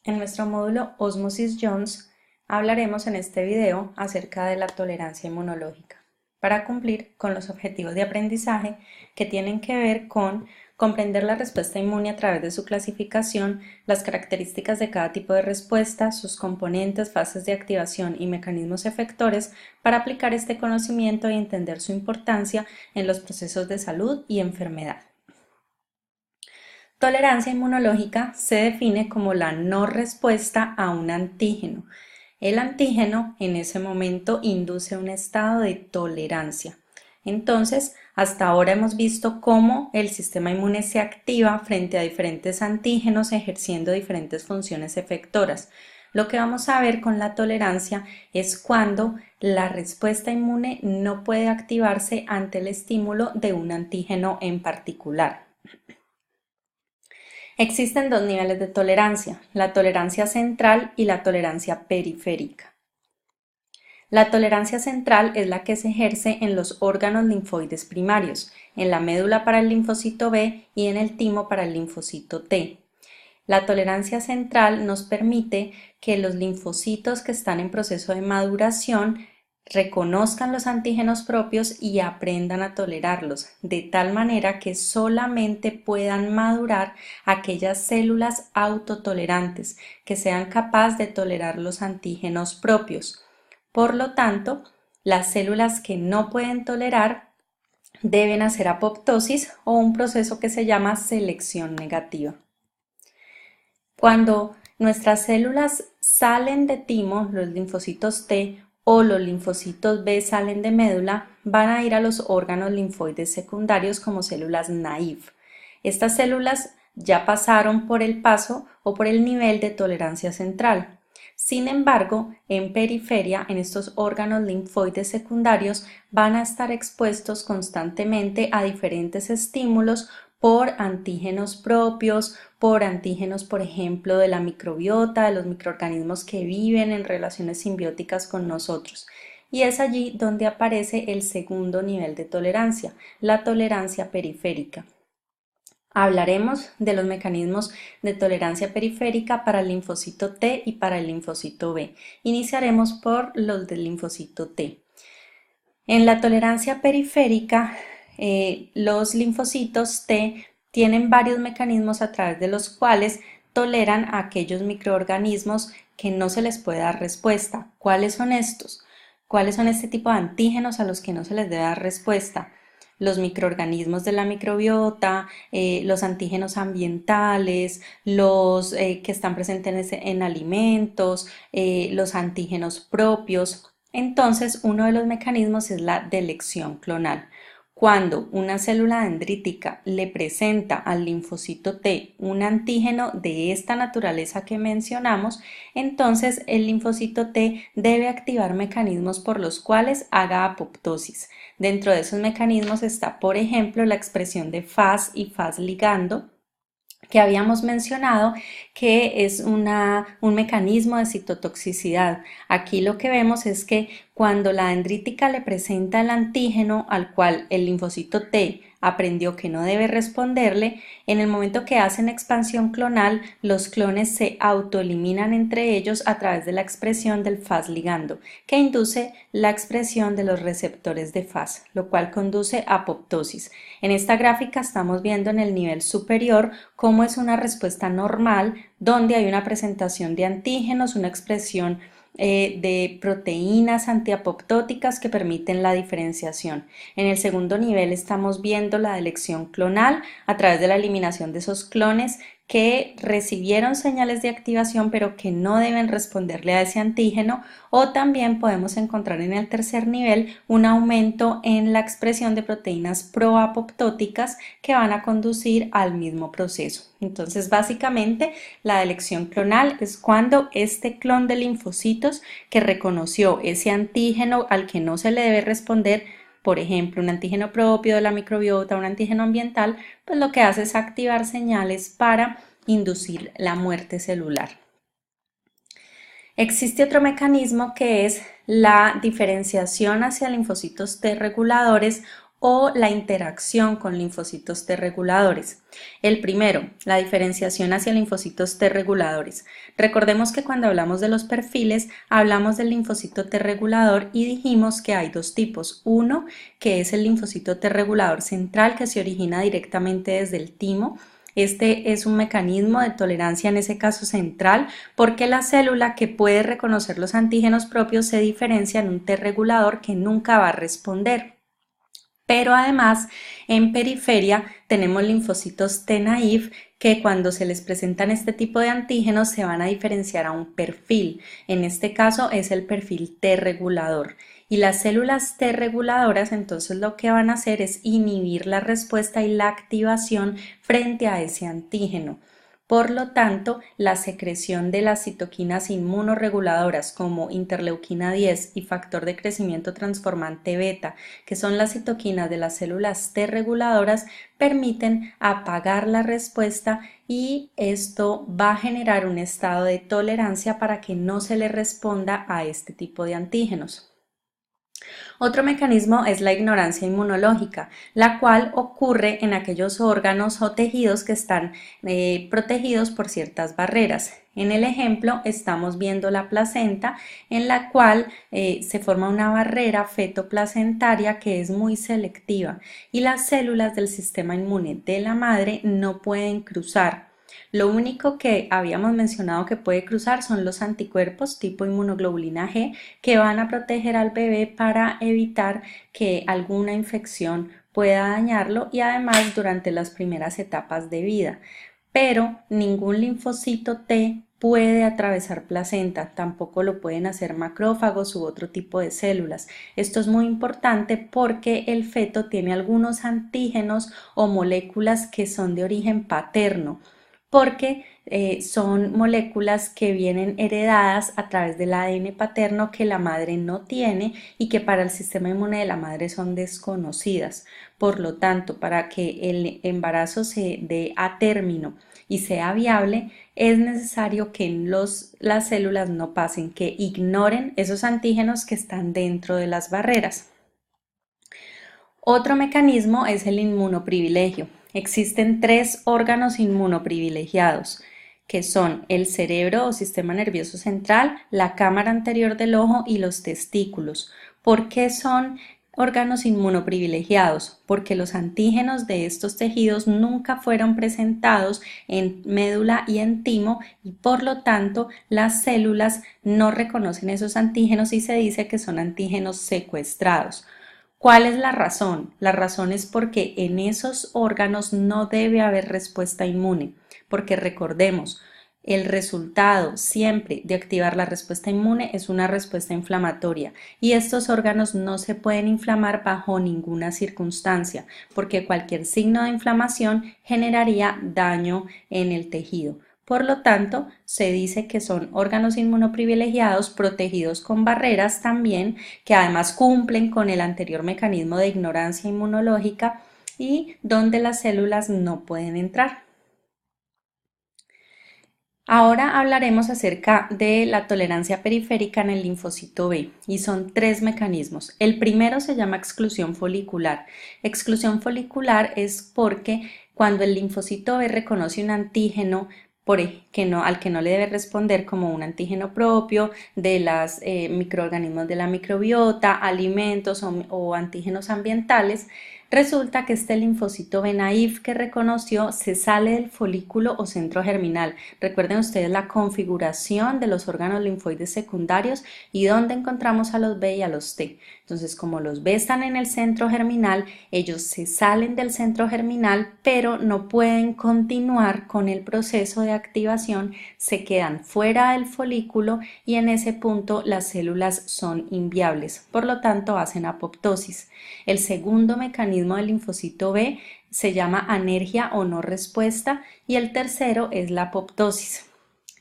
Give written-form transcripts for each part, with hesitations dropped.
En nuestro módulo Osmosis Jones hablaremos en este video acerca de la tolerancia inmunológica para cumplir con los objetivos de aprendizaje que tienen que ver con comprender la respuesta inmune a través de su clasificación, las características de cada tipo de respuesta, sus componentes, fases de activación y mecanismos efectores para aplicar este conocimiento y entender su importancia en los procesos de salud y enfermedad. Tolerancia inmunológica se define como la no respuesta a un antígeno. El antígeno en ese momento induce un estado de tolerancia. Entonces, hasta ahora hemos visto cómo el sistema inmune se activa frente a diferentes antígenos ejerciendo diferentes funciones efectoras. Lo que vamos a ver con la tolerancia es cuando la respuesta inmune no puede activarse ante el estímulo de un antígeno en particular. Existen dos niveles de tolerancia, la tolerancia central y la tolerancia periférica. La tolerancia central es la que se ejerce en los órganos linfoides primarios, en la médula para el linfocito B y en el timo para el linfocito T. La tolerancia central nos permite que los linfocitos que están en proceso de maduración reconozcan los antígenos propios y aprendan a tolerarlos, de tal manera que solamente puedan madurar aquellas células autotolerantes que sean capaces de tolerar los antígenos propios. Por lo tanto, las células que no pueden tolerar deben hacer apoptosis o un proceso que se llama selección negativa. Cuando nuestras células salen de timo, los linfocitos T o los linfocitos B salen de médula, van a ir a los órganos linfoides secundarios como células naive. Estas células ya pasaron por el paso o por el nivel de tolerancia central. Sin embargo, en periferia, en estos órganos linfoides secundarios, van a estar expuestos constantemente a diferentes estímulos por antígenos propios, por antígenos, por ejemplo, de la microbiota, de los microorganismos que viven en relaciones simbióticas con nosotros. Y es allí donde aparece el segundo nivel de tolerancia, la tolerancia periférica. Hablaremos de los mecanismos de tolerancia periférica para el linfocito T y para el linfocito B. Iniciaremos por los del linfocito T. En la tolerancia periférica, los linfocitos T tienen varios mecanismos a través de los cuales toleran a aquellos microorganismos que no se les puede dar respuesta. ¿Cuáles son estos? ¿Cuáles son este tipo de antígenos a los que no se les debe dar respuesta? Los microorganismos de la microbiota, los antígenos ambientales, los que están presentes en alimentos, los antígenos propios. Entonces, uno de los mecanismos es la delección clonal. Cuando una célula dendrítica le presenta al linfocito T un antígeno de esta naturaleza que mencionamos, entonces el linfocito T debe activar mecanismos por los cuales haga apoptosis. Dentro de esos mecanismos está, por ejemplo, la expresión de Fas y Fas ligando, que habíamos mencionado que es un mecanismo de citotoxicidad. Aquí lo que vemos es que cuando la dendrítica le presenta el antígeno al cual el linfocito T aprendió que no debe responderle, en el momento que hacen expansión clonal, los clones se autoeliminan entre ellos a través de la expresión del Fas ligando, que induce la expresión de los receptores de Fas, lo cual conduce a apoptosis. En esta gráfica estamos viendo en el nivel superior cómo es una respuesta normal, donde hay una presentación de antígenos, una expresión de proteínas antiapoptóticas que permiten la diferenciación. En el segundo nivel estamos viendo la delección clonal a través de la eliminación de esos clones que recibieron señales de activación pero que no deben responderle a ese antígeno, o también podemos encontrar en el tercer nivel un aumento en la expresión de proteínas proapoptóticas que van a conducir al mismo proceso. Entonces, básicamente, la delección clonal es cuando este clon de linfocitos que reconoció ese antígeno al que no se le debe responder, por ejemplo, un antígeno propio de la microbiota, un antígeno ambiental, pues lo que hace es activar señales para inducir la muerte celular. Existe otro mecanismo que es la diferenciación hacia linfocitos T reguladores o la interacción con linfocitos T reguladores. El primero, la diferenciación hacia linfocitos T reguladores. Recordemos que cuando hablamos de los perfiles, hablamos del linfocito T regulador y dijimos que hay dos tipos. Uno, que es el linfocito T regulador central, que se origina directamente desde el timo. Este es un mecanismo de tolerancia en ese caso central porque la célula que puede reconocer los antígenos propios se diferencia en un T regulador que nunca va a responder. Pero además en periferia tenemos linfocitos T naive que cuando se les presentan este tipo de antígenos se van a diferenciar a un perfil. En este caso es el perfil T regulador. Y las células T reguladoras entonces lo que van a hacer es inhibir la respuesta y la activación frente a ese antígeno. Por lo tanto, la secreción de las citoquinas inmunorreguladoras como interleuquina 10 y factor de crecimiento transformante beta, que son las citoquinas de las células T reguladoras, permiten apagar la respuesta y esto va a generar un estado de tolerancia para que no se le responda a este tipo de antígenos. Otro mecanismo es la ignorancia inmunológica, la cual ocurre en aquellos órganos o tejidos que están protegidos por ciertas barreras. En el ejemplo estamos viendo la placenta en la cual se forma una barrera fetoplacentaria que es muy selectiva y las células del sistema inmune de la madre no pueden cruzar. Lo único que habíamos mencionado que puede cruzar son los anticuerpos tipo inmunoglobulina G que van a proteger al bebé para evitar que alguna infección pueda dañarlo y además durante las primeras etapas de vida. Pero ningún linfocito T puede atravesar placenta, tampoco lo pueden hacer macrófagos u otro tipo de células. Esto es muy importante porque el feto tiene algunos antígenos o moléculas que son de origen paterno porque son moléculas que vienen heredadas a través del ADN paterno que la madre no tiene y que para el sistema inmune de la madre son desconocidas. Por lo tanto, para que el embarazo se dé a término y sea viable, es necesario que las células no pasen, que ignoren esos antígenos que están dentro de las barreras. Otro mecanismo es el inmunoprivilegio. Existen tres órganos inmunoprivilegiados, que son el cerebro o sistema nervioso central, la cámara anterior del ojo y los testículos. ¿Por qué son órganos inmunoprivilegiados? Porque los antígenos de estos tejidos nunca fueron presentados en médula y en timo y por lo tanto las células no reconocen esos antígenos y se dice que son antígenos secuestrados. ¿Cuál es la razón? La razón es porque en esos órganos no debe haber respuesta inmune, porque recordemos, el resultado siempre de activar la respuesta inmune es una respuesta inflamatoria y estos órganos no se pueden inflamar bajo ninguna circunstancia, porque cualquier signo de inflamación generaría daño en el tejido. Por lo tanto, se dice que son órganos inmunoprivilegiados protegidos con barreras también, que además cumplen con el anterior mecanismo de ignorancia inmunológica y donde las células no pueden entrar. Ahora hablaremos acerca de la tolerancia periférica en el linfocito B y son tres mecanismos. El primero se llama exclusión folicular. Exclusión folicular es porque cuando el linfocito B reconoce un antígeno al que no le debe responder como un antígeno propio de los microorganismos de la microbiota, alimentos o antígenos ambientales, resulta que este linfocito B naive que reconoció se sale del folículo o centro germinal. Recuerden ustedes la configuración de los órganos linfoides secundarios y dónde encontramos a los B y a los T. Entonces, como los B están en el centro germinal, ellos se salen del centro germinal, pero no pueden continuar con el proceso de activación, se quedan fuera del folículo y en ese punto las células son inviables, por lo tanto hacen apoptosis. El segundo mecanismo del linfocito B se llama anergia o no respuesta y el tercero es la apoptosis.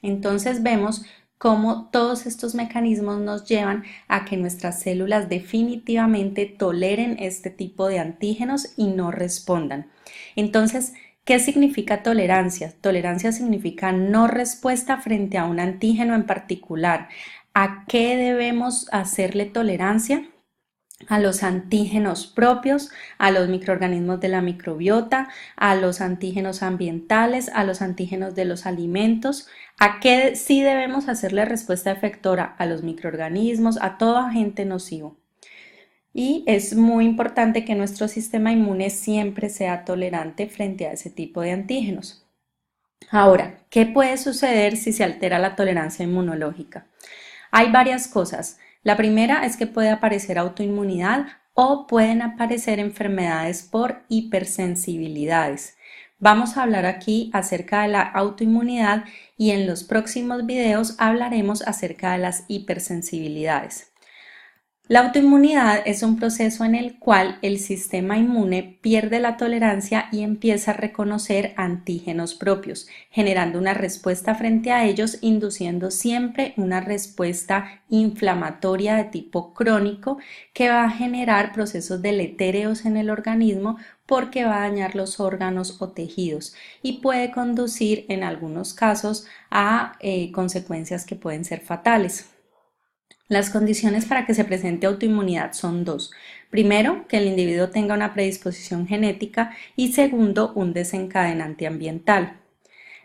Entonces vemos cómo todos estos mecanismos nos llevan a que nuestras células definitivamente toleren este tipo de antígenos y no respondan. Entonces, ¿qué significa tolerancia? Tolerancia significa no respuesta frente a un antígeno en particular. ¿A qué debemos hacerle tolerancia? a los antígenos propios, a los microorganismos de la microbiota, a los antígenos ambientales, a los antígenos de los alimentos. ¿A qué sí debemos hacerle respuesta efectora? A los microorganismos, a todo agente nocivo. Y es muy importante que nuestro sistema inmune siempre sea tolerante frente a ese tipo de antígenos. Ahora, ¿qué puede suceder si se altera la tolerancia inmunológica? Hay varias cosas. La primera es que puede aparecer autoinmunidad o pueden aparecer enfermedades por hipersensibilidades. Vamos a hablar aquí acerca de la autoinmunidad y en los próximos videos hablaremos acerca de las hipersensibilidades. La autoinmunidad es un proceso en el cual el sistema inmune pierde la tolerancia y empieza a reconocer antígenos propios, generando una respuesta frente a ellos, induciendo siempre una respuesta inflamatoria de tipo crónico que va a generar procesos deletéreos en el organismo porque va a dañar los órganos o tejidos y puede conducir en algunos casos a consecuencias que pueden ser fatales. Las condiciones para que se presente autoinmunidad son dos. Primero, que el individuo tenga una predisposición genética y segundo, un desencadenante ambiental.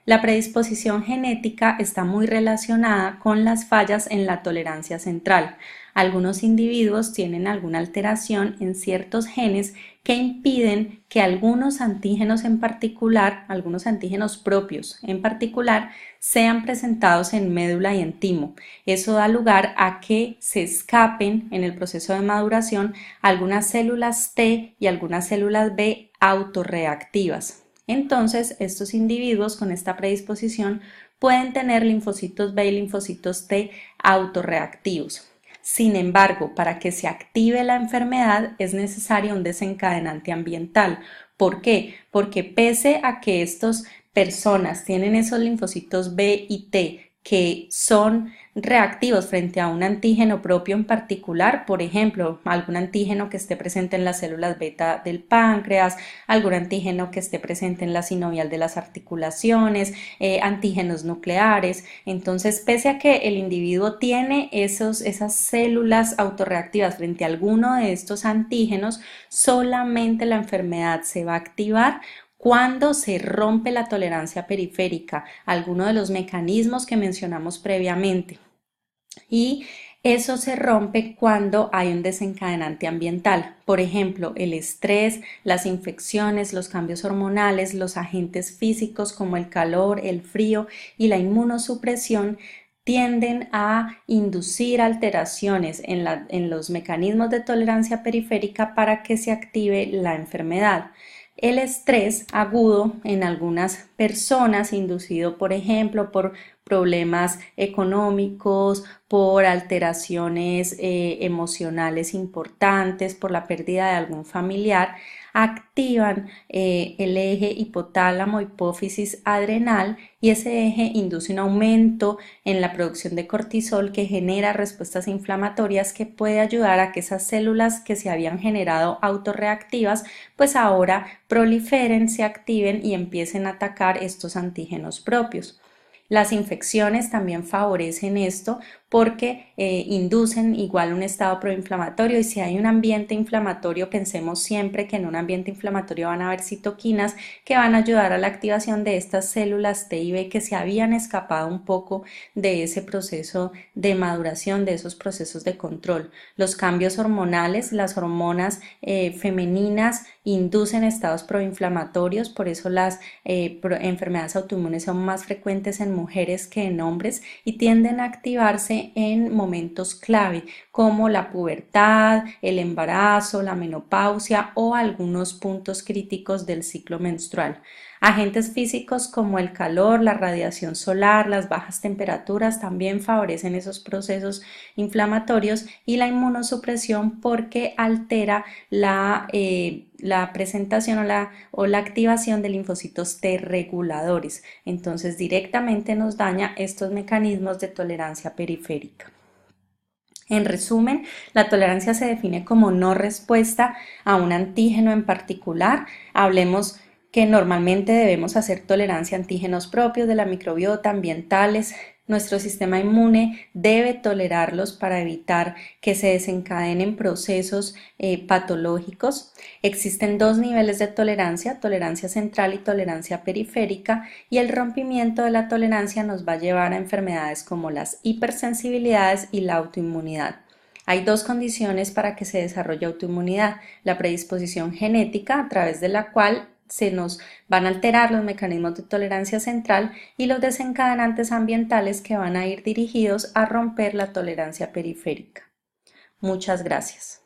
La predisposición genética está muy relacionada con las fallas en la tolerancia central. Algunos individuos tienen alguna alteración en ciertos genes que impiden que algunos antígenos en particular, algunos antígenos propios en particular, sean presentados en médula y en timo. Eso da lugar a que se escapen en el proceso de maduración algunas células T y algunas células B autorreactivas. Entonces, estos individuos con esta predisposición pueden tener linfocitos B y linfocitos T autorreactivos. Sin embargo, para que se active la enfermedad es necesario un desencadenante ambiental. ¿Por qué? Porque pese a que estas personas tienen esos linfocitos B y T que son reactivos frente a un antígeno propio en particular, por ejemplo, algún antígeno que esté presente en las células beta del páncreas, algún antígeno que esté presente en la sinovial de las articulaciones, antígenos nucleares. Entonces, pese a que el individuo tiene esas células autorreactivas frente a alguno de estos antígenos, solamente la enfermedad se va a activar cuando se rompe la tolerancia periférica, alguno de los mecanismos que mencionamos previamente. Y eso se rompe cuando hay un desencadenante ambiental, por ejemplo, el estrés, las infecciones, los cambios hormonales, los agentes físicos como el calor, el frío y la inmunosupresión tienden a inducir alteraciones en los mecanismos de tolerancia periférica para que se active la enfermedad. El estrés agudo en algunas personas, inducido por ejemplo por problemas económicos, por alteraciones emocionales importantes, por la pérdida de algún familiar, activan el eje hipotálamo hipófisis adrenal y ese eje induce un aumento en la producción de cortisol que genera respuestas inflamatorias que puede ayudar a que esas células que se habían generado autorreactivas pues ahora proliferen, se activen y empiecen a atacar estos antígenos propios. Las infecciones también favorecen esto porque inducen igual un estado proinflamatorio y si hay un ambiente inflamatorio, pensemos siempre que en un ambiente inflamatorio van a haber citoquinas que van a ayudar a la activación de estas células T y B que se habían escapado un poco de ese proceso de maduración, de esos procesos de control. Los cambios hormonales, las hormonas femeninas inducen estados proinflamatorios, por eso las enfermedades autoinmunes son más frecuentes en mujeres que en hombres y tienden a activarse en momentos clave como la pubertad, el embarazo, la menopausia o algunos puntos críticos del ciclo menstrual. Agentes físicos como el calor, la radiación solar, las bajas temperaturas también favorecen esos procesos inflamatorios y la inmunosupresión porque altera la presentación o la activación de linfocitos T reguladores. Entonces directamente nos daña estos mecanismos de tolerancia periférica. En resumen, la tolerancia se define como no respuesta a un antígeno en particular. Hablemos que normalmente debemos hacer tolerancia a antígenos propios de la microbiota, ambientales. Nuestro sistema inmune debe tolerarlos para evitar que se desencadenen procesos patológicos. Existen dos niveles de tolerancia, tolerancia central y tolerancia periférica, y el rompimiento de la tolerancia nos va a llevar a enfermedades como las hipersensibilidades y la autoinmunidad. Hay dos condiciones para que se desarrolle autoinmunidad: la predisposición genética, a través de la cual se nos van a alterar los mecanismos de tolerancia central, y los desencadenantes ambientales, que van a ir dirigidos a romper la tolerancia periférica. Muchas gracias.